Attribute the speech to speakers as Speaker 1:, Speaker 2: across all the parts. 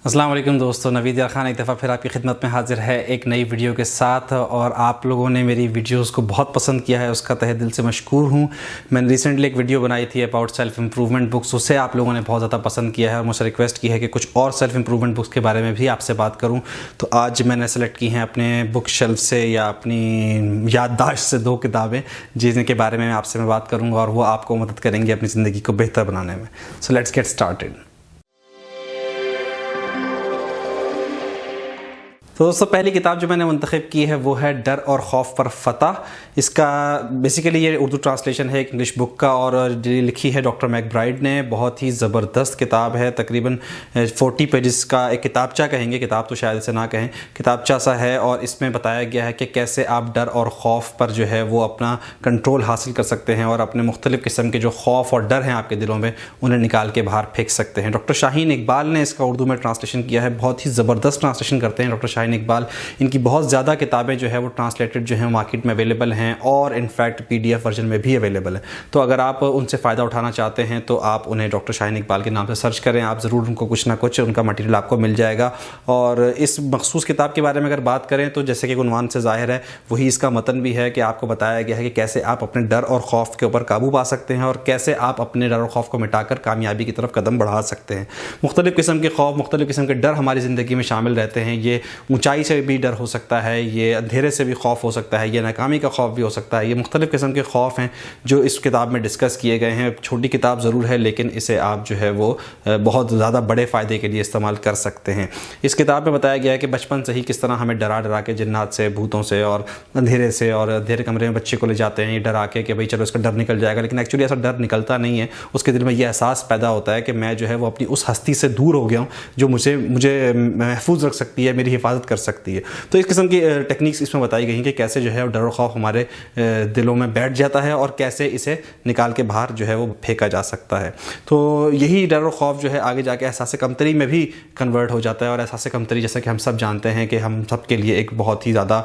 Speaker 1: अस्सलाम वालेकुम दोस्तों, नवीद यार खान एक दफ़ा फिर आपकी खिदमत में हाजिर है एक नई वीडियो के साथ। और आप लोगों ने मेरी वीडियोस को बहुत पसंद किया है, उसका तहे दिल से मशकूर हूँ। मैंने रिसेंटली एक वीडियो बनाई थी अबाउट सेल्फ़ इम्प्रूवमेंट बुक्स, उसे आप लोगों ने बहुत ज़्यादा पसंद किया है और मुझसे रिक्वेस्ट की है कि कुछ और सेल्फ़ इम्प्रूवमेंट बुक्स के बारे में भी आपसे बात करूँ। तो आज मैंने सेलेक्ट की हैं अपने बुक शेल्फ से या अपनी याददाश्त से 2 किताबें जिनके बारे में आपसे मैं बात करूँगा और वो आपको मदद करेंगी अपनी ज़िंदगी को बेहतर बनाने में। So let's get started. तो दोस्तों, पहली किताब जो मैंने मुंतखब की है वो है डर और खौफ पर फतह। इसका बेसिकली ये उर्दू ट्रांसलेशन है एक इंग्लिश बुक का और लिखी है डॉक्टर मैकब्राइड ने। बहुत ही ज़बरदस्त किताब है, तकरीबन 40 पेजेस का एक किताबचा कहेंगे, किताब तो शायद इसे ना कहें, किताबचा सा है। और इसमें बताया गया है कि कैसे आप डर और खौफ पर जो है वो अपना कंट्रोल हासिल कर सकते हैं और अपने मुख्तलिफ़ किस्म के जो खौफ और डर हैं आपके दिलों में उन्हें निकाल के बाहर फेंक सकते हैं। डॉक्टर शाहीन इकबाल ने इसका उर्दू में ट्रांसलेशन किया है। बहुत ही ज़बरदस्त ट्रांसलेशन करते हैं डॉक्टर शाहीन इकबाल। इनकी बहुत ज़्यादा किताबें जो है वो ट्रांसलेटेड जो है मार्केट में अवेलेबल हैं और इनफैक्ट PDF वर्जन में भी अवेलेबल है। तो अगर आप उनसे फ़ायदा उठाना चाहते हैं तो आप उन्हें डॉक्टर शाहीन इकबाल के नाम से सर्च करें, आप ज़रूर उनको कुछ ना कुछ उनका मटेरियल आपको मिल जाएगा। और इस मखसूस किताब के बारे में अगर बात करें तो जैसे कि उन्वान से ज़ाहिर है वही इसका मतन भी है कि आपको बताया गया है कि कैसे आप अपने डर और खौफ के ऊपर काबू पा सकते हैं और कैसे आप अपने डर और खौफ को मिटाकर कामयाबी की तरफ कदम बढ़ा सकते हैं। मुख्तलिफ़ किस्म के खौफ, मुख्तलिफ़ किस्म के डर हमारी ज़िंदगी में शामिल रहते हैं। ये ऊंचाई से भी डर हो सकता है, ये अंधेरे से भी खौफ हो सकता है, ये नाकामी का खौफ भी हो सकता है। ये मुख्तलिफ़ किस्म के खौफ हैं जो इस किताब में डिस्कस किए गए हैं। छोटी किताब ज़रूर है लेकिन इसे आप जो है वो बहुत ज़्यादा बड़े फ़ायदे के लिए इस्तेमाल कर सकते हैं। इस किताब में बताया गया है कि बचपन से ही किस तरह हमें डरा डरा के जिन्नात से, भूतों से और अंधेरे से और अंधेरे कमरे में बच्चे को ले जाते हैं ये डरा के कि भाई चलो इसका डर निकल जाएगा, लेकिन एक्चुअली ऐसा डर निकलता नहीं है। उसके दिल में ये एहसास पैदा होता है कि मैं जो है वो अपनी उस हस्ती से दूर हो गया हूँ जो मुझे महफूज रख सकती है, मेरी हिफाजत कर सकती है। तो इस किस्म की टेक्निक्स इसमें बताई गई हैं कि कैसे जो है डर और खौफ हमारे दिलों में बैठ जाता है और कैसे इसे निकाल के बाहर जो है वो फेंका जा सकता है। तो यही डर और खौफ जो है आगे जाके एहसास कमतरी में भी कन्वर्ट हो जाता है। और एहसास कमतरी जैसा कि हम सब जानते हैं कि हम सब के लिए एक बहुत ही ज़्यादा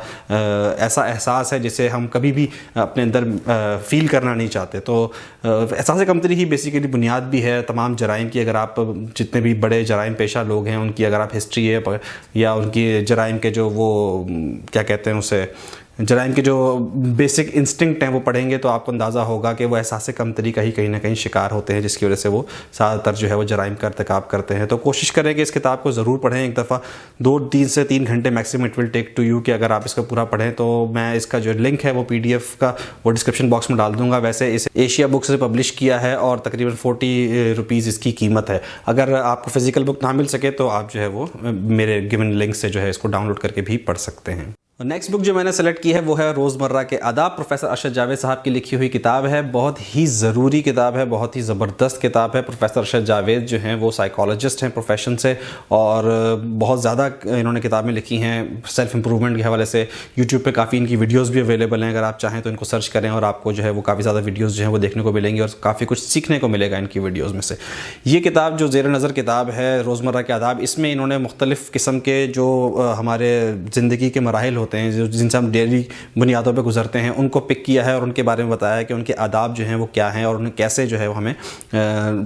Speaker 1: ऐसा एहसास है जिसे हम कभी भी अपने अंदर फील करना नहीं चाहते। तो एहसास कमतरी ही बेसिकली बुनियाद भी है तमाम जराइम की। अगर आप जितने भी बड़े जराइम पेशा लोग हैं उनकी अगर आप हिस्ट्री है या उनकी जराइम के जो वो क्या कहते हैं उसे, जराइम के जो बेसिक इंस्टिंक्ट हैं वो पढ़ेंगे तो आपको अंदाज़ा होगा कि वो एहसास कमतरी का ही कहीं ना कहीं शिकार होते हैं, जिसकी वजह से वो ज़्यादातर जो है वो जराइम का इर्तिकाब करते हैं। तो कोशिश करें कि इस किताब को ज़रूर पढ़ें एक दफ़ा, 2 से 3 घंटे maximum it will take to you कि अगर आप इसको पूरा पढ़ें। तो मैं इसका जो लिंक है वो PDF का वो डिस्क्रिप्शन बॉक्स में डाल दूंगा। वैसे इसे एशिया बुक से पब्लिश किया है और तकरीबन 40 रुपीज़ इसकी कीमत है। अगर आपको फिजिकल बुक ना मिल सके तो आप जो है वो मेरे गिवन लिंक से जो है इसको डाउनलोड करके भी पढ़ सकते हैं। नेक्स्ट बुक जो मैंने सेलेक्ट की है वो है रोज़मर्रा के आदाब। प्रोफेसर अरशद जावेद साहब की लिखी हुई किताब है। बहुत ही ज़रूरी किताब है, बहुत ही ज़बरदस्त किताब है। प्रोफेसर अरशद जावेद जो हैं वो साइकोलॉजिस्ट हैं प्रोफेशन से और बहुत ज़्यादा इन्होंने किताबें लिखी हैं सेल्फ़ इम्प्रूवमेंट के हवाले से। यूट्यूब पे काफ़ी इनकी वीडियोज़ भी अवेलेबल हैं, अगर आप चाहें तो इनको सर्च करें और आपको जो है वो काफ़ी ज़्यादा वीडियोज़ जो हैं वो देखने को मिलेंगी और काफ़ी कुछ सीखने को मिलेगा इनकी वीडियोज़ में से। ये किताब जो ज़ेर नज़र किताब है रोज़मर्रा के आदाब, इसमें इन्होंने मुख्तलिफ़ किस्म के जो हमारे ज़िंदगी के मराहिल होते हैं जिनसे हम डेली बुनियादों पे गुजरते हैं उनको पिक किया है और उनके बारे में बताया है कि उनके आदाब जो हैं वो क्या हैं और उन्हें कैसे जो है वो हमें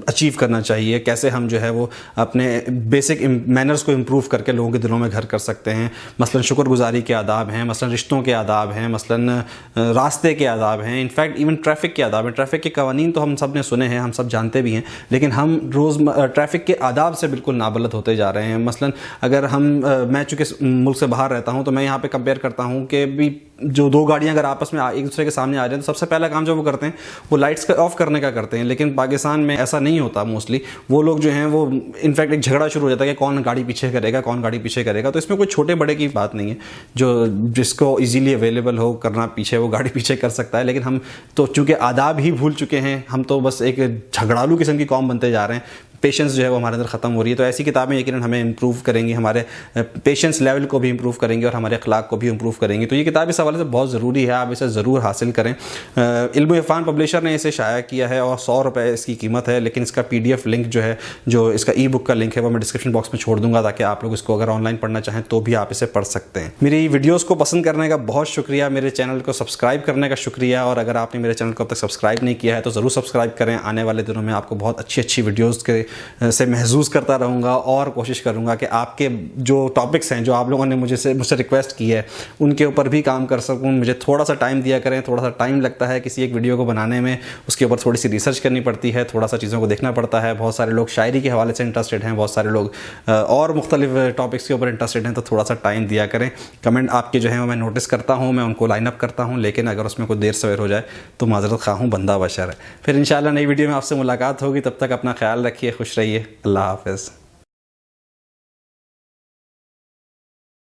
Speaker 1: अचीव करना चाहिए, कैसे हम जो है वो अपने बेसिक मैनर्स को इम्प्रूव करके लोगों के दिलों में घर कर सकते हैं। मसलन शुक्रगुजारी के आदाब हैं, मसलन रिश्तों के आदाब हैं, मसलन रास्ते के आदाब हैं, इनफैक्ट इवन ट्रैफ़िक के आदाब हैं। ट्रैफ़िक के कवानीन तो हम सब ने सुने हैं, हम सब जानते भी हैं, लेकिन हम रोज़ ट्रैफ़िक के आदाब से बिल्कुल नाबलद होते जा रहे हैं। मसलन अगर मैं चूँकि मुल्क से बाहर रहता हूँ तो मैं यहाँ पर कंपेयर करता हूँ कि भी जो 2 गाड़ियां अगर आपस में एक दूसरे के सामने आ जाए तो सबसे पहला काम जो वो करते हैं वो लाइट्स का ऑफ करने का करते हैं। लेकिन पाकिस्तान में ऐसा नहीं होता मोस्टली। वो लोग जो हैं वो इनफैक्ट एक झगड़ा शुरू हो जाता है कि कौन गाड़ी पीछे करेगा, कौन गाड़ी पीछे करेगा। तो इसमें कोई छोटे बड़े की बात नहीं है, जो जिसको ईजीली अवेलेबल हो करना पीछे वो गाड़ी पीछे कर सकता है। लेकिन हम तो चूँकि आदाब ही भूल चुके हैं, हम तो बस एक झगड़ालू किस्म की कौम बनते जा रहे हैं। पेशेंस जो है वो हमारे अंदर ख़त्म हो रही है। तो ऐसी किताबें यकीनन हमें इंप्रूव करेंगी, हमारे पेशेंस लेवल को भी इंप्रूव करेंगी और हमारे अखलाक को भी इंप्रूव करेंगी। तो ये किताब इस हवाले से बहुत ज़रूरी है, आप इसे ज़रूर हासिल करें। इल्म इरफान पब्लिशर ने इसे शाया किया है और 100 रुपये इसकी कीमत है। लेकिन इसका PDF लिंक जो है, जो इसका E-बुक का लिंक है वो मैं डिस्क्रिप्शन बॉक्स में छोड़ दूंगा ताकि आप लोग इसको अगर ऑनलाइन पढ़ना चाहें तो भी आप इसे पढ़ सकते हैं। मेरी वीडियोज़ को पसंद करने का बहुत शुक्रिया, मेरे चैनल को सब्सक्राइब करने का शुक्रिया। और अगर आपने मेरे चैनल को अब तक सब्सक्राइब नहीं किया है तो ज़रूर सब्सक्राइब करें। आने वाले दिनों में आपको बहुत अच्छी वीडियोज़ के से महसूस करता रहूँगा और कोशिश करूँगा कि आपके जो टॉपिक्स हैं जो आप लोगों ने मुझसे रिक्वेस्ट की है उनके ऊपर भी काम कर सकूँ। मुझे थोड़ा सा टाइम दिया करें, थोड़ा सा टाइम लगता है किसी एक वीडियो को बनाने में, उसके ऊपर थोड़ी सी रिसर्च करनी पड़ती है, थोड़ा सा चीज़ों को देखना पड़ता है। बहुत सारे लोग शायरी के हवाले से इंटरेस्टेड हैं, बहुत सारे लोग और मुख्तलिफ टॉपिक्स के ऊपर इंटरेस्टेड हैं, तो थोड़ा सा टाइम दिया करें। कमेंट आपके जो है मैं नोटिस करता हूँ, मैं उनको लाइन अप करता हूँ, लेकिन अगर उसमें कोई देर सवेर हो जाए तो माजरत खा हूँ, बंदा बशर है। फिर इंशाल्लाह नई वीडियो में आपसे मुलाकात होगी, तब तक अपना ख्याल रखिए, खुश रहिए, अल्लाह हाफ़िज़।